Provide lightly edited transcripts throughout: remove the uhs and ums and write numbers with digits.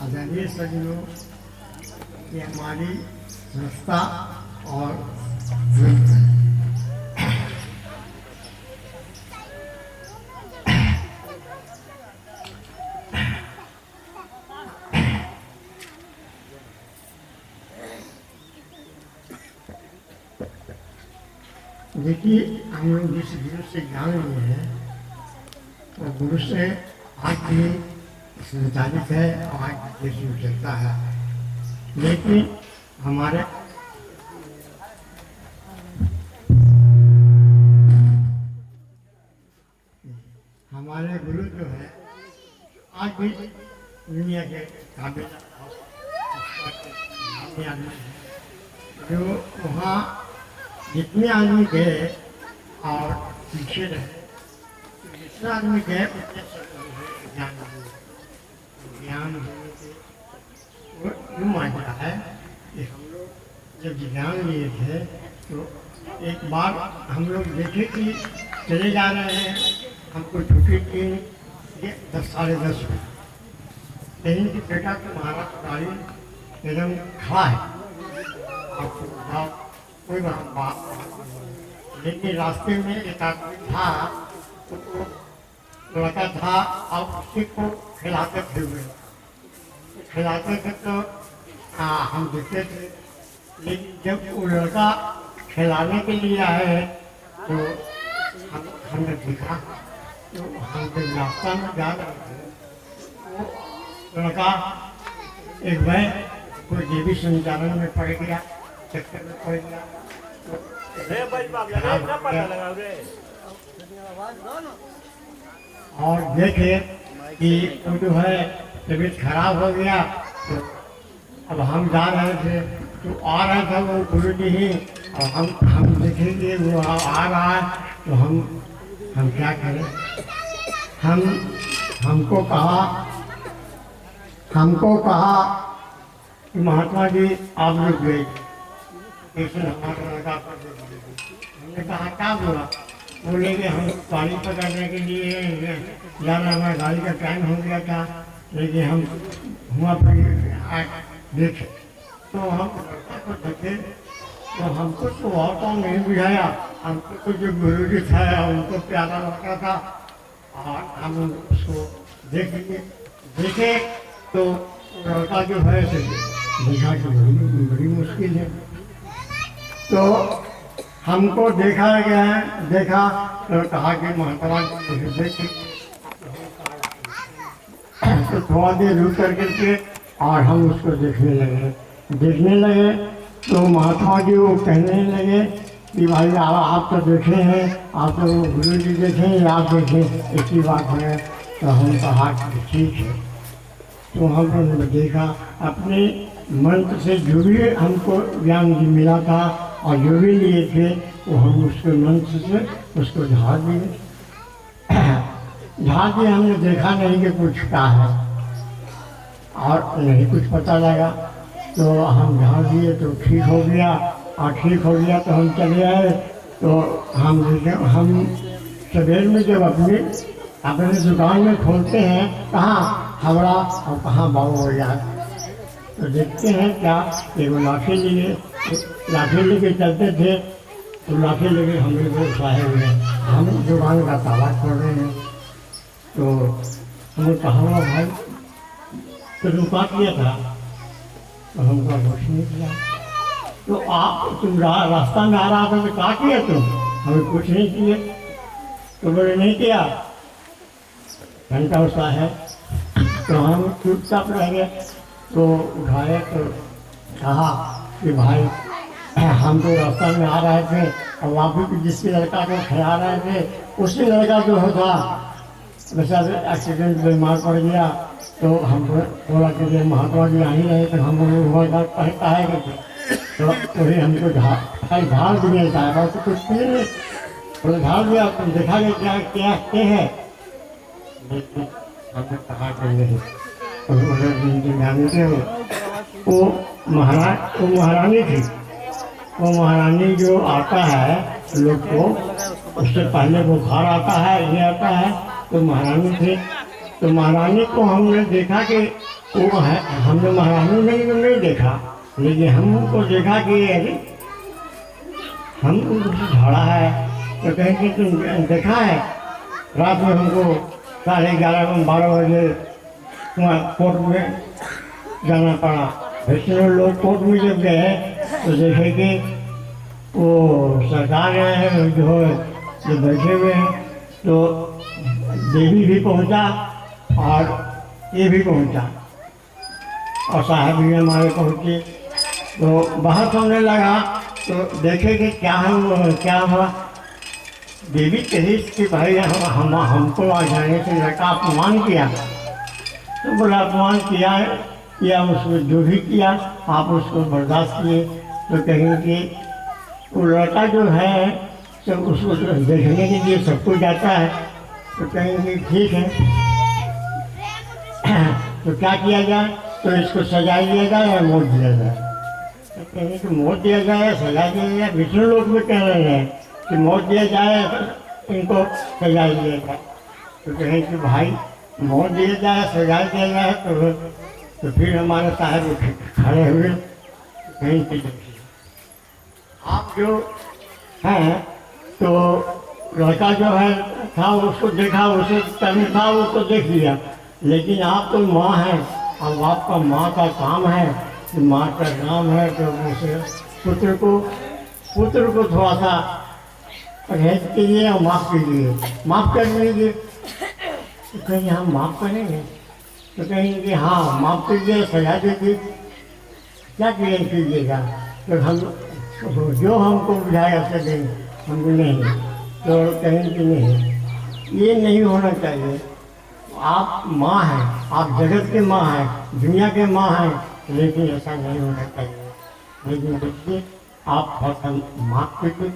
आदरणीय सज्जनों, ये हमारी संस्था और देखिए, हम लोग जिस गुरु से ज्ञान लिए हैं वो गुरु से आज भी संचालित है और आज देश में चलता है। लेकिन हमारे गुरु जो है आज भी दुनिया के काबिल आदमी हैं, जो वहाँ जितने आदमी गए और पीछे रहे, जितने आदमी गए उतने ज्ञान होने से वो यूँ मानता है कि हम लोग जब ज्ञान लिए थे तो एक बार हम लोग देखे कि चले जा रहे हैं, हमको छुट्टी थी 10 साढ़े 10 में, लेकिन कि बेटा तुम्हारा गाड़ी एकदम खड़ा है, आप कोई बात, लेकिन रास्ते में एक आदमी था, तो लड़का था और उसी को खिलाते थे तो हम देखते थे। लेकिन जब वो लड़का खिलाने के लिए आए तो हमने देखा, तो हम जब रास्ता में जा रहे थे वो लड़का एक भाई कोई देवी संचालन में पड़ गया, चक्कर में पड़ गया, और देखे कि वो जो है तबीयत खराब हो गया। तो अब हम जा रहे थे तो आ रहा था वो गुरु जी ही, और हम देखेंगे वो आ रहा है तो हम क्या करें। हमको कहा कि महात्मा जी आप लोग गए, हमारा लगा कर हमने कहा क्या बोला, बोले कि हम गाड़ी पकड़ने के लिए जाना, हमारा गाड़ी का टाइम हो गया था, लेकिन हम वहाँ पर देखे तो हम को देखे तो हमको तो और कौन नहीं बुझाया, हमको तो जो गुरु जी था उनको प्यारा लगता था, और हम उसको देखे तो लड़का जो है देखा कि बड़ी मुश्किल है। तो हमको देखा तो कहा कि महात्मा जी देखे, तो थोड़ा देर रुक करके और हम उसको देखने लगे तो महात्मा जी वो कहने लगे कि भाई आप तो देखे हैं, आप तो गुरु जी देखे या आप देखें एक ही बात है। तो हम कहा कि ठीक है। तो हमने देखा अपने मंत्र से जो भी हमको ज्ञान जी मिला था और जो भी लिए थे वो हम उसके मंत्र से उसको झाड़ दिए। हमने देखा नहीं कि कुछ क्या है और नहीं कुछ पता लगा, तो हम झाड़ दिए तो ठीक हो गया, और ठीक हो गया तो हम चले आए। तो हम सवेर में जब अपने दुकान में खोलते हैं कहाँ हवड़ा और कहाँ बाबू हो जाए, तो देखते हैं क्या एक लाठी लेके चलते थे, तो लाठी लेके हम लोग उठाए हुए हम दुकान का ताला खोल रहे हैं। तो हमने कहा भाई तो रुका किया था, तो हमको कुछ नहीं किया। तो तुम रास्ता में आ रहा था तो क्या किया तुम, हमें कुछ नहीं किए। तो बोले नहीं किया, घंटा उसका है। तो हम चुपचाप रह गए। तो उठाए तो कहा कि भाई हम तो रास्ता में आ रहे थे और वहाँ भी जिसके लड़का को खिला रहे थे उसी लड़का जो होता वैसा एक्सीडेंट बीमार पड़ गया। तो हमको बोला कि महात्मा जी आ ही रहे, तो हम कहता है कि तो वही हमको ढाल भी मिलता है, तो कुछ नहीं बोले ढाल दिया। तुम देखा गया क्या क्या क्या है, लेकिन हमने कहा कि नहीं। जानते हो वो महारानी थी, वो महारानी जो आता है लोग को उससे पहले बुखार आता है, ये आता है, तो महारानी थी। तो महारानी को हमने देखा कि वो है, हमने महारानी नहीं देखा, लेकिन हम उनको देखा कि अरे हम उनको झाड़ा है। तो कहें कि तुम देखा है, रात में हमको 11:30-12 बजे वहाँ कोर्ट में जाना पड़ा। वैष्णव लोग कोर्ट में जब गए तो देखे कि वो सरकार है जो बैठे हुए हैं, तो देवी भी पहुंचा और ये भी पहुंचा और साहब भी हमारे पहुंचे। तो बहस होने लगा, तो देखे कि क्या हुआ। देवी कही कि भाई हमको आ जाने से लड़का अपमान किया। तो बोला अपमान किया है, या उसको जो भी किया आप उसको बर्दाश्त किए। तो कहेंगे कि वो लड़का जो है तो उसको देखने के लिए सबको जाता है। तो कहेंगे ठीक है, तो क्या किया जाए, तो इसको सजा दिया जाए या मौत दिया जाए। तो कहेंगे कि मौत दिया जाए, सजा दिया जाए। विष्णु लोग भी कह रहे हैं कि मौत दिया जाए, इनको सजा दिया जाए। तो कहें कि भाई मौत दिया जाए, सजा दिया जाए, तो फिर हमारे साहब खड़े हुए। कहीं कि आप जो हैं तो लड़का जो है था उसको देखा, उसे कर्म था वो तो देख लिया, लेकिन आप तो माँ हैं, अब आपका माँ का काम है कि माँ का नाम है, तो उसे पुत्र को थोड़ा सा परहेज कीजिए और माफ़ कीजिए, माफ़ कर लीजिए। तो कहीं हम माफ़ करेंगे, तो कहेंगे कि हाँ माफ़ कीजिए, सजा दीजिए, क्या कीजिएगा। तो हम जो हमको बुझाया उसे देंगे, हमको नहीं। तो कहेंगे कि नहीं, ये नहीं होना चाहिए। आप माँ हैं, आप जगत के माँ हैं, दुनिया के माँ हैं, लेकिन ऐसा नहीं होना चाहिए। लेकिन देखिए आप बहुत माफ़ कीजिए,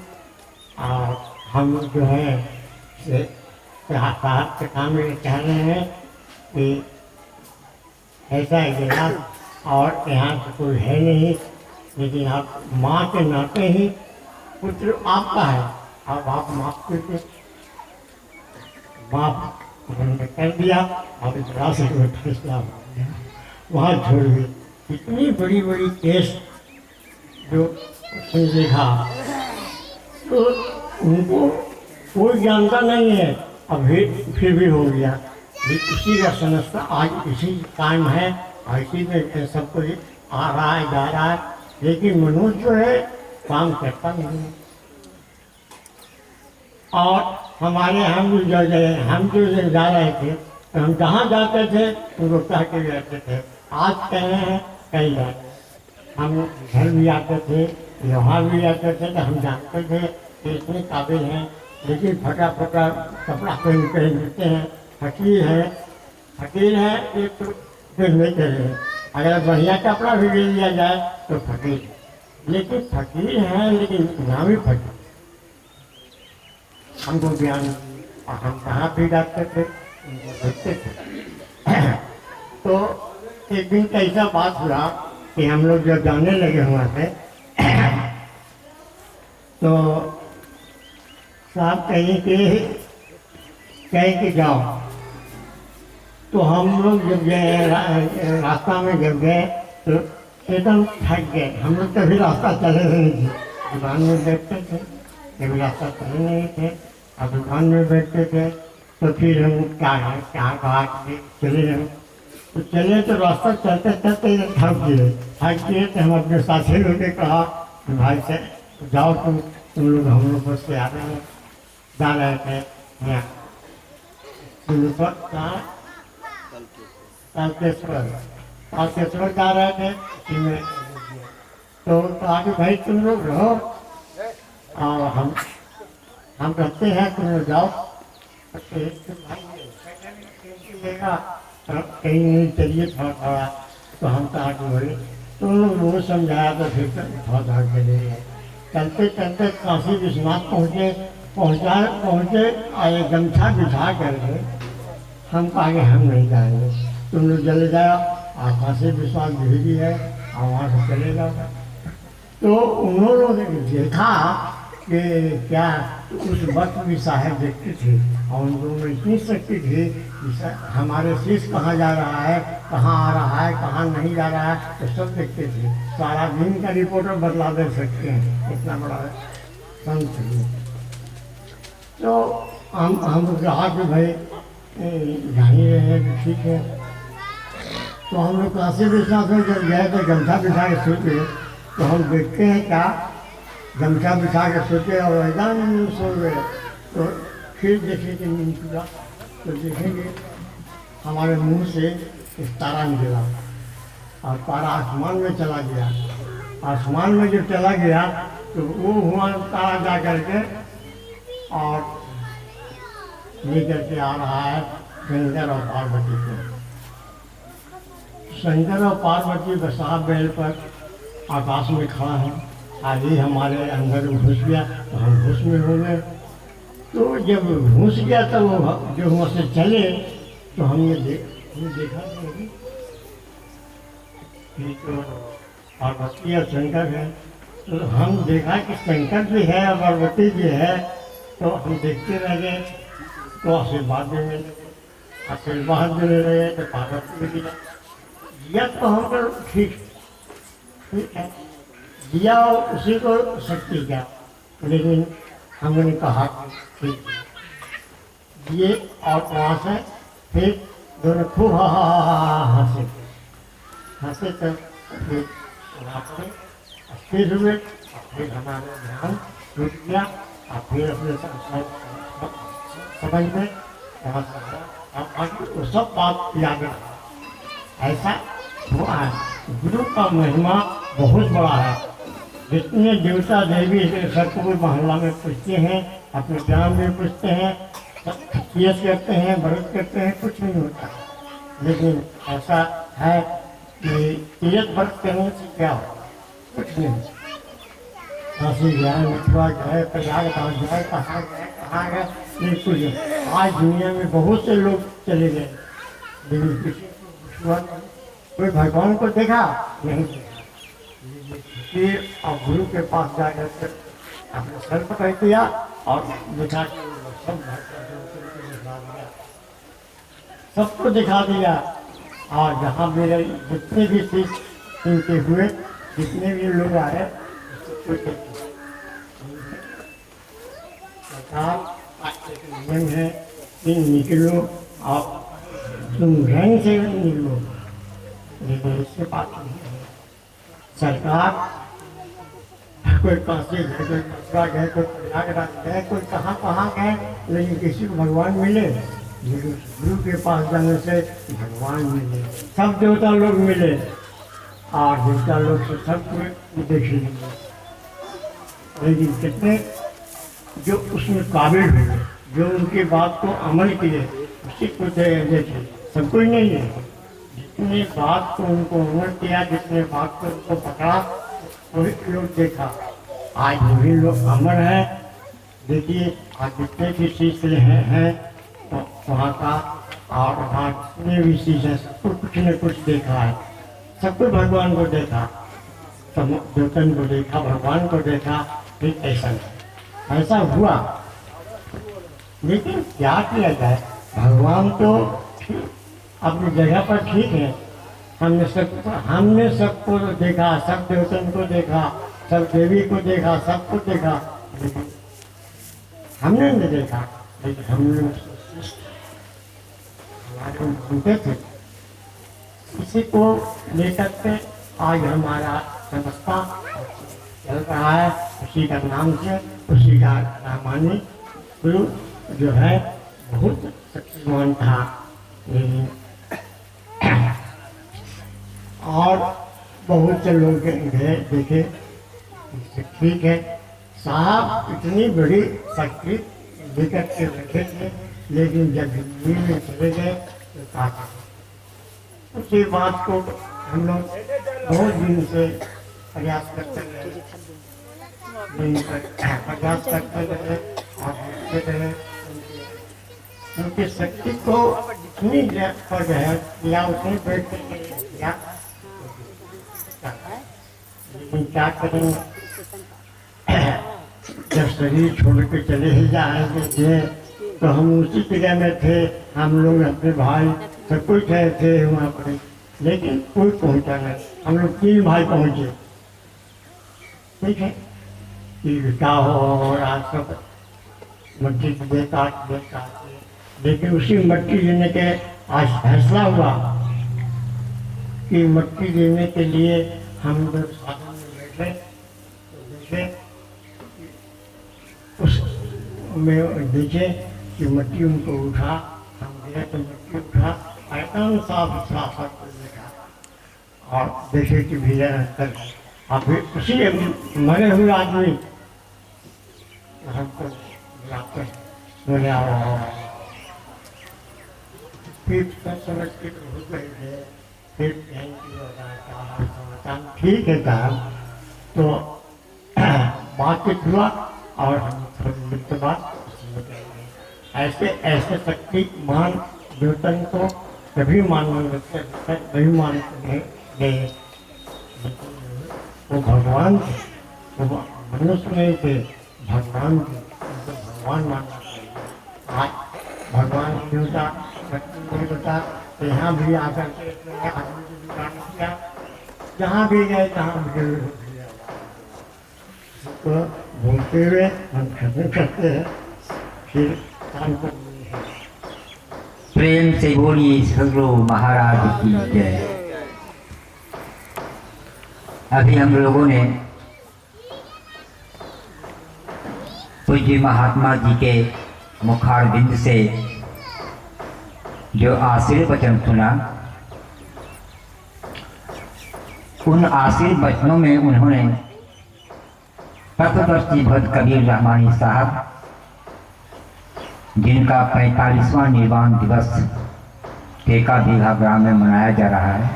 और हम जो है साहब के सामने कह रहे हैं कि ऐसा इतिहास और यहाँ से कोई है नहीं, लेकिन आप माँ के नाते ही पुत्र आपका है, अब आप माफ़ कीजिए। माफ़ उन्होंने कर दिया, और इस राशि को फैसला हो गया, वहाँ छोड़ दी। इतनी बड़ी केस जो उसने देखा, तो उनको कोई जानता नहीं है, अभी फिर भी हो गया। उसी का समझता आज इसी टाइम है, और इसी में सब कुछ आ रहा है, जा रहा है, लेकिन मनुष्य जो है काम करता नहीं है। और हमारे हम जो जा रहे थे, तो हम जहाँ जाते थे उनको कह के जाते थे, आज कह रहे हैं कहीं जाते। हम घर भी आते थे, यहाँ भी आते थे, तो हम जानते थे कि इतने काबिल हैं, लेकिन फटा कपड़ा पहन देते हैं। फकीर है एक तो फिर नहीं करे, अगर बढ़िया कपड़ा भी ले लिया जाए तो फकीर, लेकिन फकीर हैं लेकिन नामी फकीर। हमको ज्ञान, और हम कहाँ भी जाते थे उनको देखते थे। तो एक दिन का ऐसा बात हुआ कि हम लोग जब जाने लगे वहाँ से, तो साहब कहीं कि जाओ। तो हम लोग जब गए रास्ता में जब गए तो एकदम थक गए। हम लोग कभी रास्ता चले नहीं थे, दुकान में बैठते थे, कभी रास्ता चले नहीं थे, और दुकान में बैठते थे। तो फिर हम कहाँ चले गए, तो चले तो रास्ता चलते चलते थक गए। तो हम अपने साथी लोग ने कहा कि भाई से जाओ, तुम लोग हम लोग बस से आ रहे हैं, जा रहे थे यहाँ तारकेश्वर जा रहे थे। उसी में तो आगे भाई तुम लोग रहो और हम कहते हैं तुम लोग जाओ। कहीं नहीं चलिए थोड़ा, तो हम तो आगे बोले, तो उन लोग वो समझाया, तो फिर थोड़ा चले गए। चलते चलते काशी विश्वनाथ पहुँचे और एक गमछा बिछा करके हम आगे हम नहीं जाएंगे, तुम लोग चले जाओ, और काशी विश्वनाथ भी है और वहाँ से चले जाओ। तो उन्होंने देखा कि क्या उस वक्त भी साहब देखते थे और उन लोगों में इतनी शक्ति थी कि हमारे शीश कहाँ जा रहा है, कहाँ आ रहा है, कहाँ नहीं जा रहा है, तो सब देखते थे। सारा दिन का रिपोर्टर बदला दे सकते हैं, इतना बड़ा संत थे। तो हम कहा कि भाई जानी रहे हैं तो ठीक है। तो हम लोग काशी विश्वनाथ में जब गए थे गमछा बिछा के सोते, तो हम देखते हैं क्या गमछा बिछा के सोते और एकदम सो गए। तो फिर देखेंगे नींद पूरा, तो देखेंगे हमारे मुंह से एक तारा निकला और तारा आसमान में चला गया। आसमान में जब चला गया तो वो हुआ तारा जा करके और लेकर के आ रहा है शंकर और पार्वती को। शंकर और पार्वती बसा बैल पर आकाश में खड़ा है। आगे हमारे अंदर घुस गया तो हम घुस में हो गए। तो जब घुस गया तो वो जो वहाँ से चले तो हमने देखा कि तो पार्वती और शंकर है। तो हम देखा कि शंकर भी है और पार्वती भी है। तो हम देखते रह गए, तो आशीर्वाद देने देने लगे। तो पार्वती भी दिया तो हमको ठीक है, दिया उसी को शक्ति क्या, लेकिन हमने कहा ठीक दिए। और वहाँ से फिर दोनों खूब हंसे हंसे। तो फिर स्थिर हुए, फिर हमारा ध्यान टूट गया और फिर अपने समझ में वो सब बात याद रहा। ऐसा हुआ है। गुरु का महिमा बहुत बड़ा है। जितने देवता देवी सबको मोहल्ला में पूछते हैं, अपने ग्राम में पूछते हैं, केस करते हैं, व्रत करते हैं, कुछ नहीं होता। लेकिन ऐसा है कि तीर्थ व्रत करने से क्या हो, कुछ नहीं। काशी जाए, मथुरा जाए, प्रयागराज जाए, कहाँ गए नहीं कुछ। आज दुनिया में बहुत से लोग चले गए, लेकिन किसी को हुआ नहीं। कोई भगवान को देखा नहीं देखा। और गुरु के पास जाकर के अपने सर पकड़ दिया और दिखा सबको दिखा दिया। और जहाँ मेरे जितने भी चीज इनके हुए, जितने भी लोग आए, नियम है कि निकलो और तुम रंग से निकलो, लेकिन इससे बात नहीं है। सरकार कोई काशी गए, कोई मथुरा गए, कोई प्रयागराज गए, कोई कहाँ गए, लेकिन किसी को भगवान मिले। गुरु के पास जाने से भगवान मिले, सब देवता लोग मिले और देवता लोग से सबको देख लेंगे। लेकिन कितने जो उसमें काबिल हुए, जो उनकी बात को अमल किए, उसी को देखे। सब कोई नहीं है। जितने बात को उनको अमल किया, जितने बात को उनको पकड़ा, वही लोग देखा। आज वही लोग अमर है। देखिए आज जितने भी सिलसिले हैं तो वहाँ का और वहाँ जितने भी चीज़ है सबको कुछ न कुछ देखा है। सबको भगवान को देखा, सब देवतन को देखा, भगवान को देखा। फिर ऐसा हुआ। लेकिन क्या किया जाए, भगवान तो अपनी जगह पर ठीक है। हमने सबको देखा, सब देवतन को देखा, सब देवी को देखा, सबको देखा, लेकिन हमने नहीं देखा। लेकिन हमने सुनते थे, किसी को लेकर के आज हमारा संस्था चल रहा है। उसी का नाम से, उसी का रामानी गुरु जो है बहुत शक्तिमान था। और बहुत से लोग गए देखे, ठीक है साहब इतनी बड़ी शक्ति लेकर के रखे थे, लेकिन जब दिल्ली में चले गए तो कहा उसी बात को हम लोग बहुत दिन से प्रयास करते रहे और रहे। उनकी शक्ति को इतनी पर है या उतनी बैठ किया, लेकिन क्या करेंगे। जब शरीर छोड़ के चले ही जाएंगे थे तो हम उसी जगह में थे, हम लोग अपने भाई सब कुछ थे वहाँ पर, लेकिन कोई पहुँचा नहीं। हम लोग 3 भाई पहुँचे, ठीक है कि क्या हो रहा सब मट्टी देता, लेकिन उसी मट्टी देने के आज फैसला हुआ कि मट्टी देने के लिए हम लोग साधन में बैठे तो देखे उस में देखे कि मट्टी उनको उठा, हम गए तो मट्टी उठा, एकदम साफ साफ देखा और देखे कि भैया कर और फिर उसी मरे हुए आदमी हमको बुलाते बोले आओ, फिर समझ के हो गए थे, फिर ठीक है साहब, तो बातचीत हुआ और हम थोड़ी देर के बाद ऐसे ऐसे शक्तिमान देवतन को कभी मानने लगते नहीं मानते गए, वो भगवान थे, वो मनुष्य नहीं थे, भगवान थे, उनको भगवान मानना चाहिए। आज भगवान देवता देवता तो यहाँ भी आकर के आदमी को विचार किया, जहाँ भी गए जहाँ भी तो बोलते हुए हम खत्म करते हैं, फिर काम को प्रेम से बोलिए सदगुरु महाराज की जय। अभी हम लोगों ने पूज्य महात्मा जी के मुखारबिंद से जो आशीर्वचन सुना, उन आशीर्वचनों में उन्होंने तत्वदर्शी भक्त कबीर रहमानी साहब, जिनका 45वां निर्वाण दिवस टेका दीघा ग्राम में मनाया जा रहा है,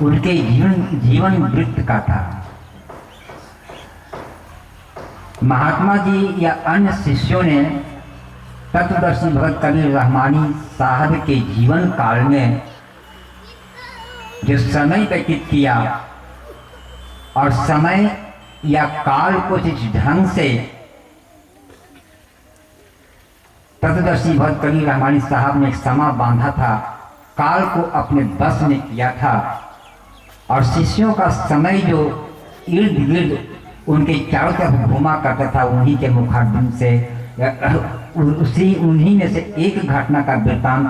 उनके जीवन वृत्त का था। महात्मा जी या अन्य शिष्यों ने तत्वदर्शी भगत कबीर रहमानी साहब के जीवन काल में जो समय व्यतीत किया और समय या काल को जिस ढंग से तत्वदर्शी भगत कबीर रहमानी साहब ने समा बांधा था, काल को अपने बस में किया था, और शिष्यों का समय जो इर्द गिर्द उनके चारों तरफ घुमा करता था, उन्हीं के मुखारबिंद से उन्हीं में से एक घटना का वृत्तांत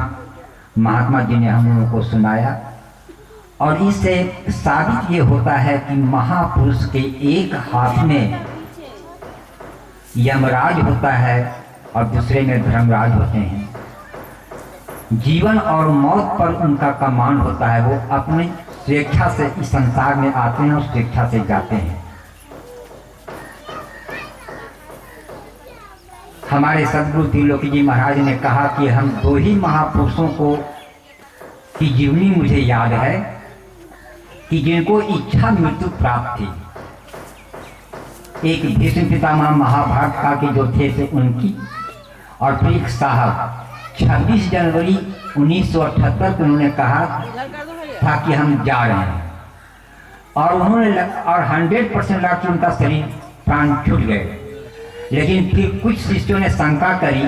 महात्मा जी ने हम लोगों को सुनाया। और इससे साबित ये होता है कि महापुरुष के एक हाथ में यमराज होता है और दूसरे में धर्मराज होते हैं। जीवन और मौत पर उनका कमान होता है, वो अपनी स्वेच्छा से इस संसार में आते हैं और स्वेच्छा से जाते हैं। हमारे सदगुरु त्रिलोकी जी महाराज ने कहा कि हम 2 ही महापुरुषों को की जीवनी मुझे याद है कि जिनको इच्छा मृत्यु प्राप्त थी। एक भीष्म पितामह महाभारत का के जो थे से उनकी, और फिर एक साहब 26 जनवरी 1978 को उन्होंने कहा था कि हम जा रहे हैं, और उन्होंने और 100% लगा कि उनका शरीर प्राण छूट गए। लेकिन फिर कुछ शिष्यों ने शंका करी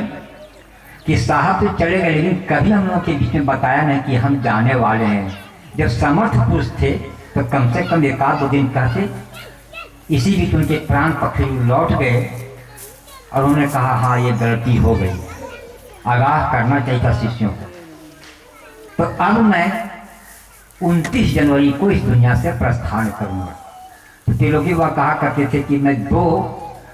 कि साहब तो चले गए, लेकिन कभी हम लोगों के बीच में बताया नहीं कि हम जाने वाले हैं। जब समर्थ पुरुष थे तो कम से कम 1-2 दिन कहते, इसी बीच उनके प्राण पक्षी लौट गए और उन्होंने कहा हाँ ये गलती हो गई, आगाह करना चाहिए था शिष्यों को। तो अब मैं 29 जनवरी को इस दुनिया से प्रस्थान करूंगा। तो त्रिलोकी वह कहा करते थे कि मैं 2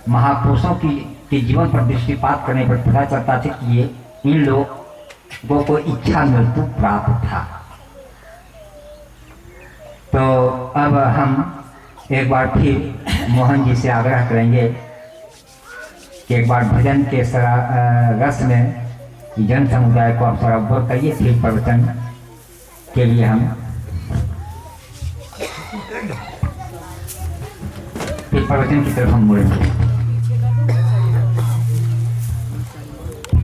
महापुरुषों के जीवन पर दृष्टिपात करने पर पता चलता था कि ये इन लोगों को इच्छा मृत्यु प्राप्त था। तो अब हम एक बार फिर मोहन जी से आग्रह करेंगे कि एक बार भजन के रस में जन समुदाय को आप सराबोर करिए, फिर प्रवचन के लिए हम प्रवचन की तरफ हम मुड़ेंगे।